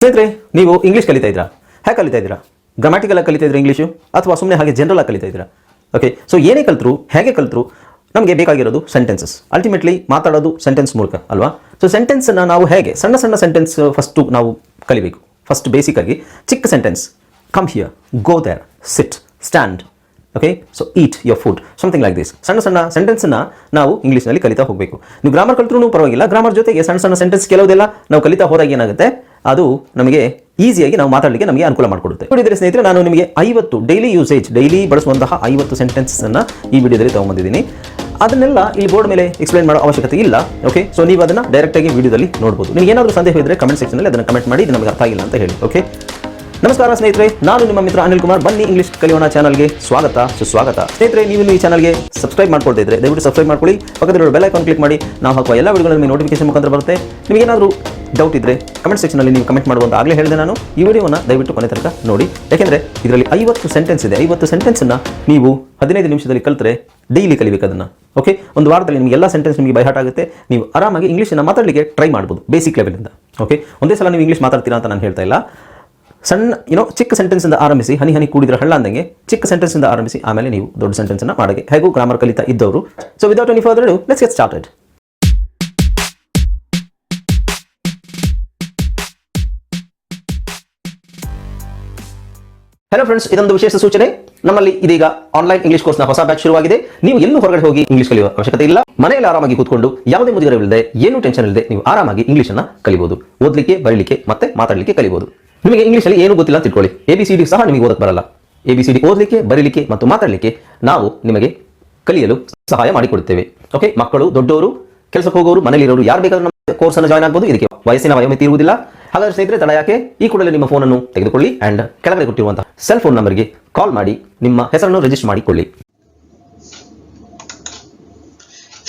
ಸ್ನೇಹಿತರೆ, ನೀವು ಇಂಗ್ಲೀಷ್ ಕಲಿತಾ ಇದ್ದೀರಾ? ಹೇಗೆ ಕಲಿತಾ ಇದ್ದೀರಾ? ಗ್ರಾಮ್ಯಾಟಿಕಲ್ ಆಗಿ ಕಲಿತಾ ಇದ್ದೀರಾ ಇಂಗ್ಲೀಷು, ಅಥವಾ ಸುಮ್ಮನೆ ಹಾಗೆ ಜನರಲ್ ಆಗಿ ಕಲಿತಾ ಇದ್ದೀರಾ? ಓಕೆ, ಸೊ ಏನೇ ಕಲ್ತರು, ಹೇಗೆ ಕಲ್ತರು, ನಮಗೆ ಬೇಕಾಗಿರೋದು ಸೆಂಟೆನ್ಸಸ್. ಅಲ್ಟಿಮೇಟ್ಲಿ ಮಾತಾಡೋದು ಸೆಂಟೆನ್ಸ್ ಮೂಲಕ ಅಲ್ವಾ? ಸೊ ಸೆಂಟೆನ್ಸನ್ನು ನಾವು ಹೇಗೆ ಸಣ್ಣ ಸಣ್ಣ ಸೆಂಟೆನ್ಸ್ ಫಸ್ಟು ನಾವು ಕಲಿಬೇಕು. ಫಸ್ಟ್ ಬೇಸಿಕ್ಕಾಗಿ ಚಿಕ್ಕ sentence, come here, go there, sit, stand, okay, so eat your food, something like this. ಸಣ್ಣ ಸಣ್ಣ ಸೆಂಟೆನ್ಸನ್ನು ನಾವು ಇಂಗ್ಲೀಷ್ನಲ್ಲಿ ಕಲಿತಾ ಹೋಗಬೇಕು. ನೀವು ಗ್ರಾಮರ್ ಕಲ್ತ್ರೂ ಪರವಾಗಿಲ್ಲ, ಗ್ರಾಮರ್ ಜೊತೆಗೆ ಸಣ್ಣ ಸಣ್ಣ ಸೆಂಟೆನ್ಸ್ ಕೆಲವುದೆಲ್ಲ ನಾವು ಕಲಿತಾ ಹೋದಾಗ ಏನಾಗುತ್ತೆ, ಅದು ನಮಗೆ ಈಸಿಯಾಗಿ ನಾವು ಮಾತಾಡಲಿಕ್ಕೆ ನಮಗೆ ಅನುಕೂಲ ಮಾಡಿಕೊಡುತ್ತೆ. ನೋಡಿದರೆ ಸ್ನೇಹಿತರೆ, ನಾನು ನಿಮಗೆ 50 ಡೈಲಿ ಬಳಸುವಂತಹ 50 ಸೆಂಟೆನ್ಸನ್ನು ಈ ವಿಡಿಯೋದಲ್ಲಿ ತೊಗೊಂಬಂದಿದ್ದೀನಿ. ಅದನ್ನೆಲ್ಲ ಈ ಬೋರ್ಡ್ ಮೇಲೆ ಎಕ್ಸ್ಪ್ಲೈನ್ ಮಾಡೋ ಅವಶ್ಯಕತೆ ಇಲ್ಲ. ಓಕೆ, ಸೊ ನೀವು ಅದನ್ನು ಡೈರೆಕ್ಟಾಗಿ ವಿಡಿಯೋದಲ್ಲಿ ನೋಡ್ಬೋದು. ನಿಮಗೆ ಏನಾದರೂ ಸಂದೇಹ ಇದ್ದರೆ ಕಮೆಂಟ್ ಸೆಕ್ಷನಲ್ಲಿ ಅದನ್ನು ಕಮೆಂಟ್ ಮಾಡಿ, ಇದು ನಮಗೆ ಅರ್ಥ ಆಗಿಲ್ಲ ಅಂತ ಹೇಳಿ. ಓಕೆ, ನಮಸ್ಕಾರ ಸ್ನೇಹಿತರೆ, ನಾನು ನಿಮ್ಮ ಮಿತ್ರ ಅನಿಲ್ ಕುಮಾರ್. ಬನ್ನಿ ಇಂಗ್ಲಿಷ್ ಕಲಿಯೋಣ ಚಾನಲ್ಗೆ ಸ್ವಾಗತ, ಸುಸ್ವಾಗತ. ಸ್ನೇಹಿತರೆ, ನೀವು ಈ ಚಾನಲ್ಗೆ ಸಬ್ಸ್ಕ್ರೈಬ್ ಮಾಡ್ಕೊಳ್ತಾ ಇದ್ದರೆ ದಯವಿಟ್ಟು ಸಬ್ಸ್ಕ್ರೈಬ್ ಮಾಡ್ಕೊಳ್ಳಿ. ಪಕ್ಕದಲ್ಲಿರೋ ಬೆಲ್ ಐಕಾನ್ ಕ್ಲಿಕ್ ಮಾಡಿ. ನಾವು ಹಾಕುವ ಎಲ್ಲ ವಿಡಿಯೋಗಳು ನಿಮಗೆ ನೋಟಿಫಿಕೇಶನ್ ಮುಖಾಂತರ ಬರುತ್ತೆ. ನಿಮಗೆ ಏನಾದರೂ ಡೌಟ್ ಇದ್ದರೆ ಕಮೆಂಟ್ ಸೆಕ್ಷನಲ್ಲಿ ನೀವು ಕಮೆಂಟ್ ಮಾಡುವಂತ ಆಗಲೇ ಹೇಳಿದೆ ನಾನು. ಈ ವಿಡಿಯೋವನ್ನು ದಯವಿಟ್ಟು ಕೊನೆ ತನಕ ನೋಡಿ, ಯಾಕೆಂದರೆ ಇದರಲ್ಲಿ 50 ಸೆಂಟೆನ್ಸ್ ಇದೆ. 50 ಸೆಂಟೆನ್ಸನ್ನು ನೀವು 15 ನಿಮಿಷದಲ್ಲಿ ಕಲಿತರೆ ಡೈಲಿ ಕಲಿಬೇಕು ಅದನ್ನು. ಓಕೆ, ಒಂದು ವಾರದಲ್ಲಿ ನಿಮಗೆ ಎಲ್ಲ ಸೆಂಟೆನ್ಸ್ ನಿಮಗೆ ಬೈ ಹಾರ್ಟ್ ಆಗುತ್ತೆ. ನೀವು ಆರಾಮಾಗಿ ಇಂಗ್ಲೀಷನ್ನು ಮಾತಾಡಲಿಕ್ಕೆ ಟ್ರೈ ಮಾಡ್ಬೋದು ಬೇಸಿಕ್ ಲೆವೆಲಿಂದ. ಓಕೆ, ಒಂದೇ ಸಲ ನೀವು ಇಂಗ್ಲೀಷ್ ಮಾತಾಡ್ತೀರಾ ಅಂತ ನಾನು ಹೇಳ್ತಾ ಇಲ್ಲ. ಸಣ್ಣ ಚಿಕ್ಕ ಸೆಂಟೆನ್ಸಿಂದ ಆರಂಭಿಸಿ, ಹನಿ ಹನಿ ಕೂಡಿದ್ರೆ ಹಳ್ಳ ಅಂದಂಗೆ ಚಿಕ್ಕ ಸೆಂಟೆನ್ಸಿಂದ ಆರಂಭಿಸಿ, ಆಮೇಲೆ ನೀವು ದೊಡ್ಡ ಸೆಂಟೆನ್ಸನ್ನು ಮಾಡೋಕ್ಕೆ ಹೇಗೂ ಗ್ರಾಮರ್ ಕಲಿತಾ ಇದ್ದವರು. So without any further do, let's get started. Hello friends, ಇದೊಂದು ವಿಶೇಷ ಸೂಚನೆ. ನಮ್ಮಲ್ಲಿ ಇದೀಗ ಆನ್ಲೈನ್ ಇಂಗ್ಲಿಷ್ ಕೋರ್ಸ್ನ ಹೊಸ ಬ್ಯಾಚ್ ಶುರುವಾಗಿದೆ. ನೀವು ಎಲ್ಲೂ ಹೊರಗಡೆ ಹೋಗಿ ಇಂಗ್ಲಿಷ್ ಕಲಿಯುವ ಅವಶ್ಯಕತೆ ಇಲ್ಲ. ಮನೆಯಲ್ಲಿ ಆರಾಮಾಗಿ ಕೂತ್ಕೊಂಡು ಯಾವುದೇ ಮುಜುಗರವಿಲ್ಲದೆ, ಏನೂ ಟೆನ್ಷನ್ ಇಲ್ಲದೆ ನೀವು ಆರಾಮಾಗಿ ಇಂಗ್ಲಿಷನ್ನು ಕಲಿಬಹುದು. ಓದಲಿಕ್ಕೆ, ಬರೀಲಿಕ್ಕೆ ಮತ್ತೆ ಮಾತಾಡಲಿಕ್ಕೆ ಕಲಿಬಹುದು. ನಿಮಗೆ ಇಂಗ್ಲೀಷಲ್ಲಿ ಏನು ಗೊತ್ತಿಲ್ಲ ಅಂತ ತಿಳ್ಕೊಳ್ಳಿ, ABCD ಸಹ ನಿಮಗೆ ಓದಕ್ಕೆ ಬರಲ್ಲ. ABCD ಓದಲಿಕ್ಕೆ, ಬರೀಲಿಕ್ಕೆ ಮತ್ತು ಮಾತಾಡಲಿಕ್ಕೆ ನಾವು ನಿಮಗೆ ಕಲಿಯಲು ಸಹಾಯ ಮಾಡಿಕೊಡುತ್ತೇವೆ. ಓಕೆ, ಮಕ್ಕಳು, ದೊಡ್ಡವರು, ಕೆಲಸಕ್ಕೆ ಹೋಗೋರು, ಮನೆಯಲ್ಲಿರೋರು ಯಾರು ಬೇಕಾದ್ರೂ ನಮ್ಮ ಕೋರ್ಸನ್ನು ಜಾಯ್ನ್ ಆಗ್ಬೋದು. ಇದಕ್ಕೆ ವಯಸ್ಸಿನ ವಯೋಮಿತಿ ಇರುವುದಿಲ್ಲ. ಹಾಗಾದ್ರೆ ಸ್ನೇಹಿತರೆ, ತಡ ಯಾಕೆ, ಈ ಕೂಡಲೇ ನಿಮ್ಮ ಫೋನನ್ನು ತೆಗೆದುಕೊಳ್ಳಿ ಅಂಡ್ ಕೆಳಗಡೆ ಕೊಟ್ಟಿರುವಂತಹ ಸೆಲ್ ಫೋನ್ ನಂಬರ್ಗೆ ಕಾಲ್ ಮಾಡಿ ನಿಮ್ಮ ಹೆಸರನ್ನು ರಿಜಿಸ್ಟರ್ ಮಾಡಿಕೊಳ್ಳಿ.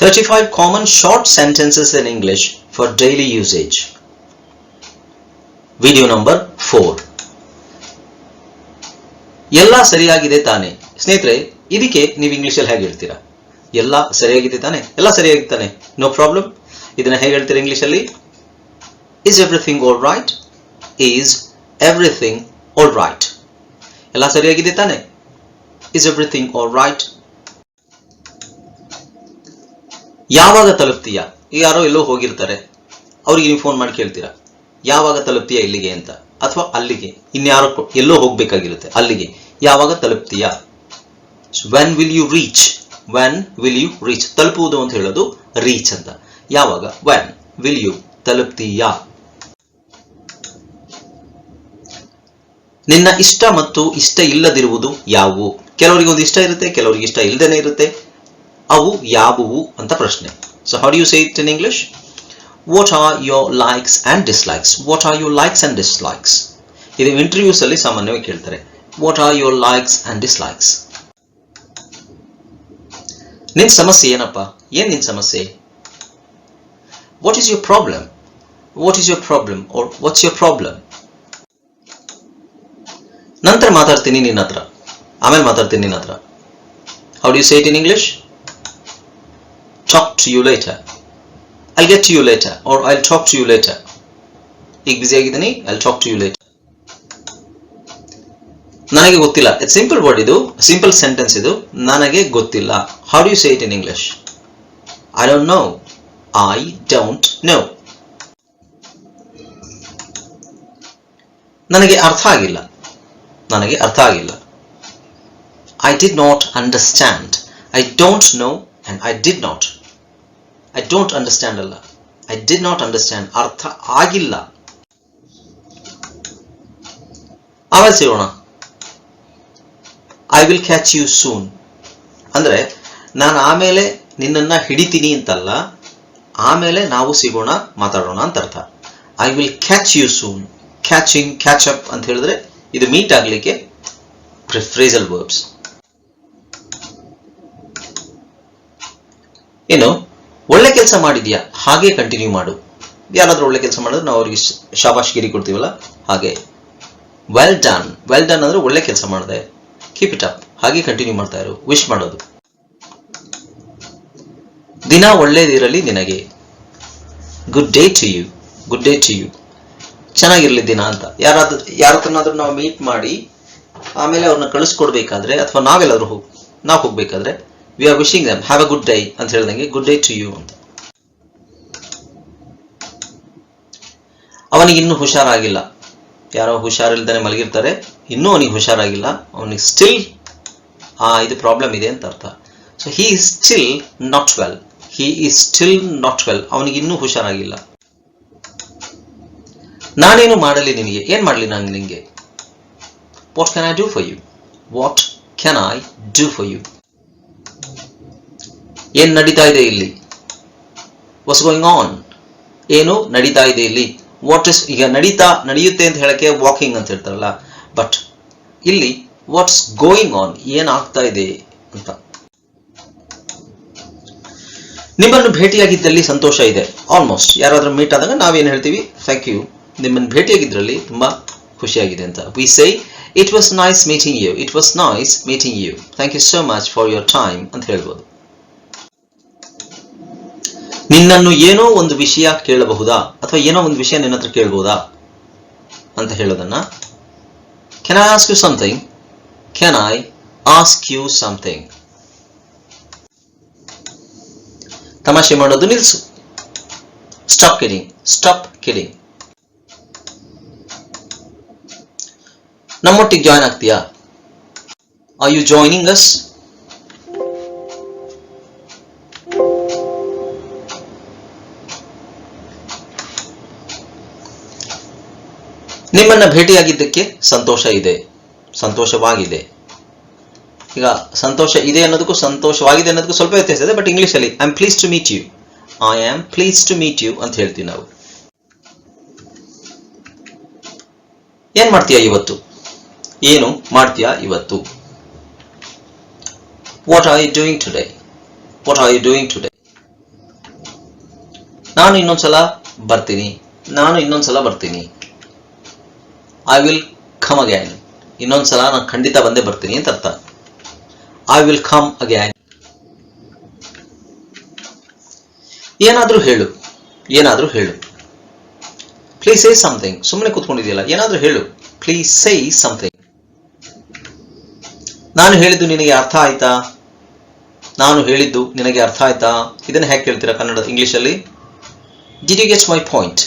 35 common short sentences in English for daily usage. Video number 4. ಎಲ್ಲ ಸರಿಯಾಗಿದೆ ತಾನೆ? ಸ್ನೇಹಿತರೆ, ಇದಕ್ಕೆ ನೀವು ಇಂಗ್ಲಿಷಲ್ಲಿ ಹೇಗೆ ಹೇಳ್ತೀರಾ? ಎಲ್ಲ ಸರಿಯಾಗಿದೆ ತಾನೆ? ಎಲ್ಲ ಸರಿಯಾಗಿದೆ ತಾನೆ? No problem. ಇದನ್ನ ಹೇಗೆ ಹೇಳ್ತೀರಾ ಇಂಗ್ಲಿಷಲ್ಲಿ? Is everything all right? Is everything all right? ಎಲ್ಲ ಸರಿಯಾಗಿದೆ ತಾನೆ? Is everything all right? ಯಾವಾಗ ತಲುಪ್ತೀಯಾ? ಯಾರೋ ಎಲ್ಲೋ ಹೋಗಿರ್ತಾರೆ, ಅವ್ರಿಗೆ ನೀವು ಫೋನ್ ಮಾಡಿ ಕೇಳ್ತೀರಾ, ಯಾವಾಗ ತಲುಪ್ತೀಯಾ ಇಲ್ಲಿಗೆ ಅಂತ, ಅಥವಾ ಅಲ್ಲಿಗೆ, ಇನ್ಯಾರೋ ಎಲ್ಲೋ ಹೋಗ್ಬೇಕಾಗಿರುತ್ತೆ, ಅಲ್ಲಿಗೆ ಯಾವಾಗ ತಲುಪ್ತೀಯಾ? when will you reach? when will you reach? ತಲುಪುವುದು ಅಂತ ಹೇಳೋದು ರೀಚ್ ಅಂತ. ಯಾವಾಗ? when will you, ತಲುಪ್ತೀಯಾ. ನಿನ್ನ ಇಷ್ಟ ಮತ್ತು ಇಷ್ಟ ಇಲ್ಲದಿರುವುದು ಯಾವುವು? ಕೆಲವರಿಗೆ ಒಂದು ಇಷ್ಟ ಇರುತ್ತೆ, ಕೆಲವರಿಗೆ ಇಷ್ಟ ಇಲ್ಲದೇನೆ ಇರುತ್ತೆ. ಅವು ಯಾವುವು ಅಂತ ಪ್ರಶ್ನೆ. So how do you say it in English? What are your likes and dislikes? What are your likes and dislikes? ಇದು ಇಂಟರ್ವ್ಯೂಸ್ ಅಲ್ಲಿ ಸಾಮಾನ್ಯವಾಗಿ ಕೇಳ್ತಾರೆ. What are your likes and dislikes? ನಿನ್ ಸಮಸ್ಯೆ ಏನಪ್ಪ? ಏನ್ ನಿನ್ ಸಮಸ್ಯೆ? What is your problem? What is your problem? Or what's your problem? ನಂತರ ಮಾತಾಡ್ತೀನಿ ನಿನ್ನ ಹತ್ರ, ಆಮೇಲೆ ಮಾತಾಡ್ತೀನಿ ನಿನ್ನ ಹತ್ರ. How do you say it in English? Talk to you later. I'll get to you later, or I'll talk to you later. ಈಗ ಬಿಸಿ ಆಗಿದ್ದೀನಿ, I'll talk to you later. ನನಗೆ ಗೊತ್ತಿಲ್ಲ. ಇಟ್ಸ್ ಸಿಂಪಲ್ ವರ್ಡ್, ಇದು ಸಿಂಪಲ್ ಸೆಂಟೆನ್ಸ್. ಇದು ನನಗೆ ಗೊತ್ತಿಲ್ಲ. How do you say it in English? I don't know. I don't know. ನನಗೆ ಅರ್ಥ ಆಗಿಲ್ಲ. ನನಗೆ ಅರ್ಥ ಆಗಿಲ್ಲ. I did not understand. I don't know and I did not. I don't understand ಅಲ್ಲ, I did not understand. ಅರ್ಥ ಆಗಿಲ್ಲ. ಆಮೇಲೆ ಸಿಗೋಣ. I will catch you soon. ಅಂದ್ರೆ ನಾನು ಆಮೇಲೆ ನಿನ್ನನ್ನ ಹಿಡಿತೀನಿ ಅಂತಲ್ಲ, ಆಮೇಲೆ ನಾವು ಸಿಗೋಣ, ಮಾತಾಡೋಣ ಅಂತ ಅರ್ಥ. I will catch you soon. Catching, catch up ಅಂತ ಹೇಳಿದ್ರೆ ಇದು ಮೀಟ್ ಆಗ್ಲಿಕ್ಕೆ phrasal verbs. ಏನು, ಒಳ್ಳೆ ಕೆಲಸ ಮಾಡಿದ್ಯಾ, ಹಾಗೆ ಕಂಟಿನ್ಯೂ ಮಾಡು. ಯಾರಾದ್ರೂ ಒಳ್ಳೆ ಕೆಲಸ ಮಾಡಿದ್ರೆ ನಾವು ಅವ್ರಿಗೆ ಶಾಬಾಷ್ಗಿರಿ ಕೊಡ್ತೀವಲ್ಲ, ಹಾಗೆ. Well done. ವೆಲ್ ಡನ್ ಅಂದ್ರೆ ಒಳ್ಳೆ ಕೆಲಸ ಮಾಡಿದೆ, ಕೀಪ್ ಇಟ್ ಅಪ್, ಹಾಗೆ ಕಂಟಿನ್ಯೂ ಮಾಡ್ತಾ ಇರು, ವಿಶ್ ಮಾಡೋದು. ದಿನ ಒಳ್ಳೇದಿರಲಿ ನಿನಗೆ. Good day to you. Good day to you. ಚೆನ್ನಾಗಿರ್ಲಿ ದಿನ ಅಂತ. ಯಾರತ್ರನಾದ್ರೂ ನಾವು ಮೀಟ್ ಮಾಡಿ ಆಮೇಲೆ ಅವ್ರನ್ನ ಕಳಿಸ್ಕೊಡ್ಬೇಕಾದ್ರೆ ಅಥವಾ ನಾವು ಹೋಗ್ಬೇಕಾದ್ರೆ we are wishing dum have a good day ಅಂತ ಹೇಳ್ದಂಗೆ ಗುಡ್ ಡೇ ಟು ಯು ಅಂತ. ಅವನಿಗೆ ಇನ್ನೂ ಹುಷಾರಾಗಿಲ್ಲ, ಯಾರೋ ಹುಷಾರಿಲ್ದಾನೆ ಮಲಗಿರ್ತಾರೆ, ಇನ್ನೂ ಅವನಿಗೆ ಹುಷಾರಾಗಿಲ್ಲ, ಅವನಿಗೆ ಸ್ಟಿಲ್ ಇದು ಪ್ರಾಬ್ಲಮ್ ಇದೆ ಅಂತ ಅರ್ಥ. So he is still not well, he is still not well, ಅವನಿಗೆ ಇನ್ನೂ ಹುಷಾರಾಗಿಲ್ಲ. ನಾನೇನು ಮಾಡಲಿ ನಿನಗೆ, ಏನ್ ಮಾಡಲಿ ನಾನು ನಿನಗೆ? What can I do for you, what can I do for you. ಏನ್ ನಡೀತಾ ಇದೆ ಇಲ್ಲಿ, ವಾಟ್ಸ್ ಗೋಯಿಂಗ್ ಆನ್, ಏನು ನಡೀತಾ ಇದೆ ಇಲ್ಲಿ. ವಾಟ್ ಇಸ್, ಈಗ ನಡೆಯುತ್ತೆ ಅಂತ ಹೇಳಕ್ಕೆ ವಾಕಿಂಗ್ ಅಂತ ಹೇಳ್ತಾರಲ್ಲ, ಬಟ್ ಇಲ್ಲಿ ವಾಟ್ಸ್ ಗೋಯಿಂಗ್ ಆನ್, ಏನಾಗ್ತಾ ಇದೆ ಅಂತ. ನಿಮ್ಮನ್ನು ಭೇಟಿಯಾಗಿದ್ದಲ್ಲಿ ಸಂತೋಷ ಇದೆ. ಆಲ್ಮೋಸ್ಟ್ ಯಾರಾದ್ರೂ ಮೀಟ್ ಆದಾಗ ನಾವೇನು ಹೇಳ್ತೀವಿ? ಥ್ಯಾಂಕ್ ಯು, ನಿಮ್ಮನ್ನು ಭೇಟಿಯಾಗಿದ್ರಲ್ಲಿ ತುಂಬಾ ಖುಷಿಯಾಗಿದೆ ಅಂತ. We say it was nice meeting you, it was nice meeting you, thank you so much for your time ಅಂತ ಹೇಳ್ಬೋದು. ನಿನ್ನನ್ನು ಏನೋ ಒಂದು ವಿಷಯ ಕೇಳಬಹುದಾ, ಅಥವಾ ಏನೋ ಒಂದು ವಿಷಯ ನಿನ್ನ ಹತ್ರ ಕೇಳಬಹುದಾ ಅಂತ ಹೇಳೋದನ್ನ can I ask you something, can I ask you something. ತಮಾಷೆ ಮಾಡೋದು ನಿಲ್ಸು, ಸ್ಟಾಪ್ ಕಿಡಿಂಗ್, ಸ್ಟಾಪ್ ಕಿಡಿಂಗ್. ನಮ್ಮೊಟ್ಟಿಗೆ ಜಾಯ್ನ್ ಆಗ್ತೀಯಾ, ಆರ್ ಯು ಜಾಯ್ನಿಂಗ್ ಅಸ್. ನಿಮ್ಮನ್ನ ಭೇಟಿಯಾಗಿದ್ದಕ್ಕೆ ಸಂತೋಷ ಇದೆ, ಸಂತೋಷವಾಗಿದೆ. ಈಗ ಸಂತೋಷ ಇದೆ ಅನ್ನೋದಕ್ಕೂ ಸಂತೋಷವಾಗಿದೆ ಅನ್ನೋದಕ್ಕೂ ಸ್ವಲ್ಪ ವ್ಯತ್ಯಾಸ ಇದೆ, ಬಟ್ ಇಂಗ್ಲಿಷ್ ಅಲ್ಲಿ I am please to meet you, I am please to meet you ಅಂತ ಹೇಳ್ತೀವಿ ನಾವು. ಏನ್ ಮಾಡ್ತೀಯಾ ಇವತ್ತು, ಏನು ಮಾಡ್ತೀಯಾ ಇವತ್ತು. What are you doing today, what are you doing today. ನಾನು ಇನ್ನೊಂದ್ಸಲ ಬರ್ತೀನಿ, ನಾನು ಇನ್ನೊಂದ್ಸಲ ಬರ್ತೀನಿ. ಐ ವಿಲ್ ಕಮ್ ಅಗೈನ್, ಇನ್ನೊಂದ್ಸಲ ನಾನು ಖಂಡಿತ ಬಂದೇ ಬರ್ತೀನಿ ಅಂತ ಅರ್ಥ. I will come again. ಏನಾದ್ರೂ ಹೇಳು, ಏನಾದ್ರೂ ಹೇಳು. ಪ್ಲೀಸ್ ಸೇ ಸಮಥಿಂಗ್, ಸುಮ್ಮನೆ ಕೂತ್ಕೊಂಡಿದೆಯಲ್ಲ, ಏನಾದ್ರೂ ಹೇಳು, ಪ್ಲೀಸ್ ಸೇ ಸಮಥಿಂಗ್. ನಾನು ಹೇಳಿದ್ದು ನಿನಗೆ ಅರ್ಥ ಆಯ್ತಾ, ನಾನು ಹೇಳಿದ್ದು ನಿನಗೆ ಅರ್ಥ ಆಯ್ತಾ. ಇದನ್ನ ಹೇಗೆ ಕೇಳ್ತೀರಾ ಕನ್ನಡ ಇಂಗ್ಲಿಷಲ್ಲಿ? Did you get my point,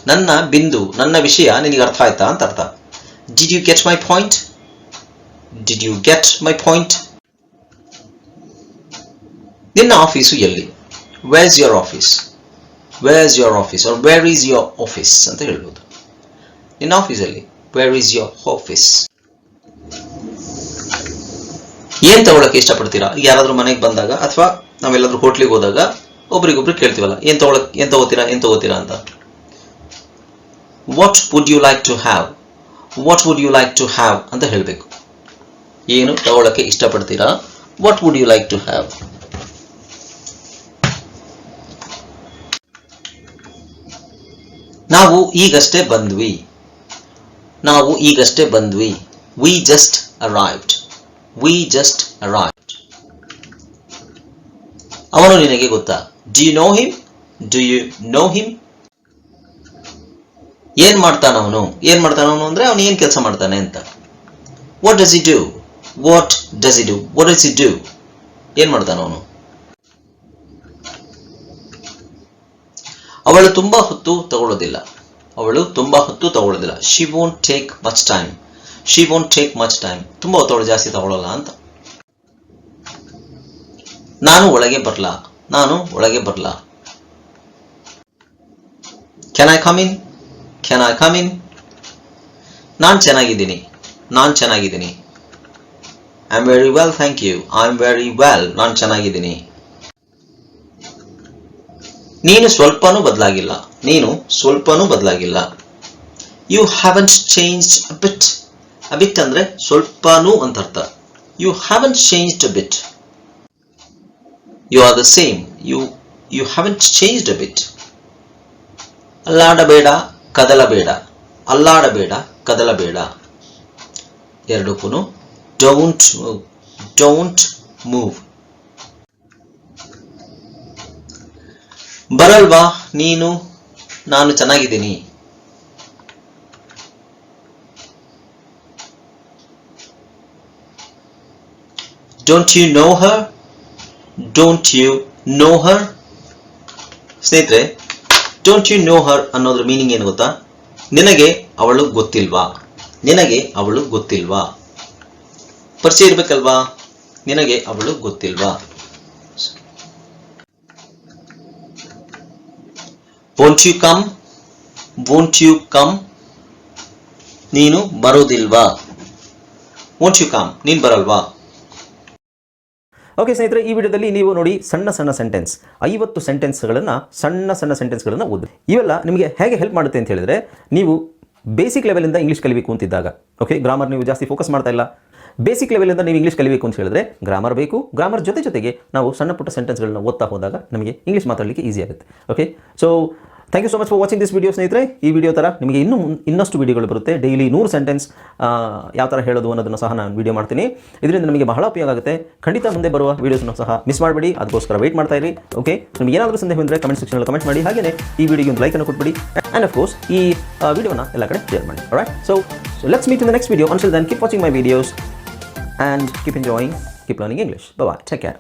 ನನ್ನ ಬಿಂದು, ನನ್ನ ವಿಷಯ ನಿನಗೆ ಅರ್ಥ ಆಯ್ತಾ ಅಂತ ಅರ್ಥ. Did you get my point, did you get my point. ನಿನ್ನ ಆಫೀಸು ಎಲ್ಲಿ, where is your office, where is your office, or where is your office ಅಂತ ಹೇಳ್ಬೋದು. ನಿನ್ನ ಆಫೀಸಲ್ಲಿ ವೇರ್ ಈಸ್ ಯುವರ್ ಆಫೀಸ್. ಏನ್ ತಗೊಳಕ್ಕೆ ಇಷ್ಟಪಡ್ತೀರಾ? ಯಾರಾದ್ರೂ ಮನೆಗೆ ಬಂದಾಗ ಅಥವಾ ನಾವೆಲ್ಲಾದ್ರೂ ಹೋಟ್ಲಿಗೆ ಹೋದಾಗ ಒಬ್ರಿಗೊಬ್ರು ಕೇಳ್ತೀವಲ್ಲ, ಏನ್ ತಗೋತೀರಾ ಅಂತ. What would you like to have, what would you like to have ಅಂತ ಹೇಳಬೇಕು. ಏನು ತಗೊಳಕ್ಕೆ ಇಷ್ಟಪಡ್ತೀರಾ, what would you like to have. ನಾವು ಈಗಷ್ಟೇ ಬಂದ್ವಿ, ನಾವು ಈಗಷ್ಟೇ ಬಂದ್ವಿ. We just arrived, we just arrived. ಅವನು ನಿನಗೆ ಗೊತ್ತಾ, do you know him, do you know him. ಏನ್ ಮಾಡ್ತಾನವನು, ಏನ್ ಮಾಡ್ತಾನವನು ಅಂದ್ರೆ ಅವನು ಏನ್ ಕೆಲಸ ಮಾಡ್ತಾನೆ ಅಂತ. What does he do, what does he do, what does he do. ಏನ್ ಮಾಡ್ತಾನವನು. ಅವಳು ತುಂಬಾ ಹೊತ್ತು ತಗೊಳ್ಳೋದಿಲ್ಲ, ಅವಳು ತುಂಬಾ ಹೊತ್ತು ತಗೊಳ್ಳೋದಿಲ್ಲ. She won't take much time, she won't take much time. ತುಂಬಾ ಹೊತ್ತು ಜಾಸ್ತಿ ತಗೊಳ್ಳಲ್ಲ ಅಂತ. ನಾನು ಒಳಗೆ ಬರ್ಲಾ, ನಾನು ಒಳಗೆ ಬರ್ಲಾ. Can I come in, can I come in. ನಾನ್ ಚೆನ್ನಾಗಿದ್ದೀನಿ, ನಾನ್ ಚೆನ್ನಾಗಿದ್ದೀನಿ. I am very well thank you, I am very well, ನಾನ್ ಚೆನ್ನಾಗಿದ್ದೀನಿ. ನೀನು ಸ್ವಲ್ಪನೂ ಬದಲಾಗಿಲ್ಲ, ನೀನು ಸ್ವಲ್ಪನೂ ಬದಲಾಗಿಲ್ಲ. ಯು ಹ್ಯಾವನ್ಟ್ ಚೇಂಜ್ಡ್ ಅ ಬಿಟ್. ಅ ಬಿಟ್ ಅಂದ್ರೆ ಸ್ವಲ್ಪನೂ ಅಂತ ಅರ್ಥ. You haven't changed a bit. You are the same, you haven't changed a bit. ಅಲ್ಲಾಡಬೇಡ, ಕದಲಬೇಡ, ಅಲ್ಲಾಡಬೇಡ, ಕದಲಬೇಡ. ಎರಡಕ್ಕೂ ಡೋಂಟ್ ಮೂವ್, ಡೋಂಟ್ ಮೂವ್. ಬರಲ್ವಾ ನೀನು, ನಾನು ಚೆನ್ನಾಗಿದ್ದೀನಿ. Don't you know her, don't you know her. ಸ್ನೇಹಿತರೆ, ಡೋಂಟ್ ಯು ನೋ ಹರ್ ಅನ್ನೋದ್ರ ಮೀನಿಂಗ್ ಏನು ಗೊತ್ತಾ? ನಿನಗೆ ಅವಳು ಗೊತ್ತಿಲ್ವಾ, ನಿನಗೆ ಅವಳು ಗೊತ್ತಿಲ್ವಾ. ಪರಿಚಯ ಇರ್ಬೇಕಲ್ವಾ, ನಿನಗೆ ಅವಳು ಗೊತ್ತಿಲ್ವಾ. Won't you come, won't you come, ನೀನು ಬರೋದಿಲ್ವಾ. ವೋಂಟ್ ಯು ಕಮ್, ನೀನು ಬರಲ್ವಾ. ಓಕೆ ಸ್ನೇಹಿತರೆ, ಈ ವಿಡಿಯೋದಲ್ಲಿ ನೀವು ನೋಡಿ ಸಣ್ಣ ಸಣ್ಣ ಸೆಂಟೆನ್ಸ್ 50 ಸೆಂಟೆನ್ಸ್ಗಳನ್ನು ಸಣ್ಣ ಸೆಂಟೆನ್ಸ್ಗಳನ್ನು ಓದಿ. ಇವೆಲ್ಲ ನಿಮಗೆ ಹೇಗೆ ಹೆಲ್ಪ್ ಮಾಡುತ್ತೆ ಅಂತ ಹೇಳಿದ್ರೆ, ನೀವು ಬೇಸಿಕ್ ಲೆವೆಲಿಂದ ಇಂಗ್ಲೀಷ್ ಕಲಿಬೇಕು ಅಂತಿದ್ದಾಗ, ಓಕೆ, ಗ್ರಾಮರ್ ನೀವು ಜಾಸ್ತಿ ಫೋಕಸ್ ಮಾಡ್ತಾ ಇಲ್ಲ, ಬೇಸಿಕ್ ಲೆವೆಲಿಂದ ನೀವು ಇಂಗ್ಲೀಷ್ ಕಲಿಬೇಕು ಅಂತ ಹೇಳಿದ್ರೆ ಗ್ರಾಮರ್ ಬೇಕು. ಗ್ರಾಮರ್ ಜೊತೆಗೆ ನಾವು ಸಣ್ಣ ಪುಟ್ಟ ಸೆಂಟೆನ್ಸ್ಗಳನ್ನ ಓದ್ತಾ ಹೋದಾಗ ನಮಗೆ ಇಂಗ್ಲೀಷ್ ಮಾತಾಡಲಿಕ್ಕೆ ಈಸಿ ಆಗುತ್ತೆ. Okay, so thank you so much for watching this video. ಸ್ನೇಹಿತರೆ, ಈ ವಿಡಿಯೋ ಥರ ನಿಮಗೆ ಇನ್ನಷ್ಟು ವಿಡಿಯೋಗಳು ಬರುತ್ತೆ. ಡೈಲಿ 100 ಸೆಂಟೆನ್ಸ್ ಯಾವ ಥರ ಹೇಳೋದು ಅನ್ನೋದನ್ನು ಸಹ ನಾನು ವಿಡಿಯೋ ಮಾಡ್ತೀನಿ. ಇದರಿಂದ ನಮಗೆ ಬಹಳ ಉಪಯೋಗ ಆಗುತ್ತೆ. ಖಂಡಿತ ಮುಂದೆ ಬರುವ ವೀಡಿಯೋಸ್ನ ಸಹ ಮಿಸ್ ಮಾಡಬೇಡಿ. ಅದಕ್ಕೋಸ್ಕರ ವೆಯ್ಟ್ ಮಾಡ್ತಾ ಇರಿ. ಓಕೆ, ನಿಮಗೆ ಏನಾದರೂ ಸಂದೇಹ ಬಂದರೆ ಕಮೆಂಟ್ ಸೆಕ್ಷನಲ್ಲಿ ಕಮೆಂಟ್ ಮಾಡಿ. ಹಾಗೆಯೇ ಈ ವಿಡಿಯೋಗೆ ಒಂದು ಲೈಕನ್ನು ಕೊಟ್ಬಿಡಿ. ಆ್ಯಂಡ್ ಆಫ್ ಕೋರ್ಸ್ ಈ ವಿಡಿಯೋನ ಎಲ್ಲ ಕಡೆ ಶೇರ್ ಮಾಡಿ. All right, so let's meet in the next video. Until then, keep watching my videos and keep enjoying, keep learning English. Bye bye, take care.